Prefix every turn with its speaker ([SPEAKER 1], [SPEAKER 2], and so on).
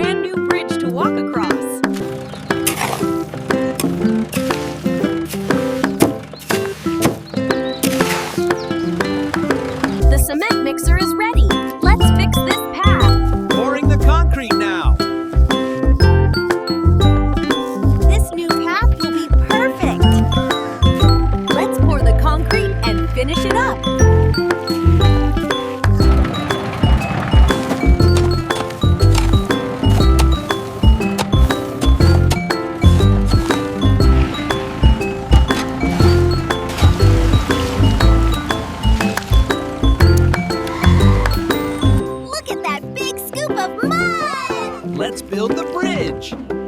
[SPEAKER 1] brand new bridge to walk across. The cement mixer is ready. Let's fix this path.
[SPEAKER 2] Pouring the concrete now.
[SPEAKER 1] This new path will be perfect. Let's pour the concrete and finish it up.
[SPEAKER 2] Let's build the bridge.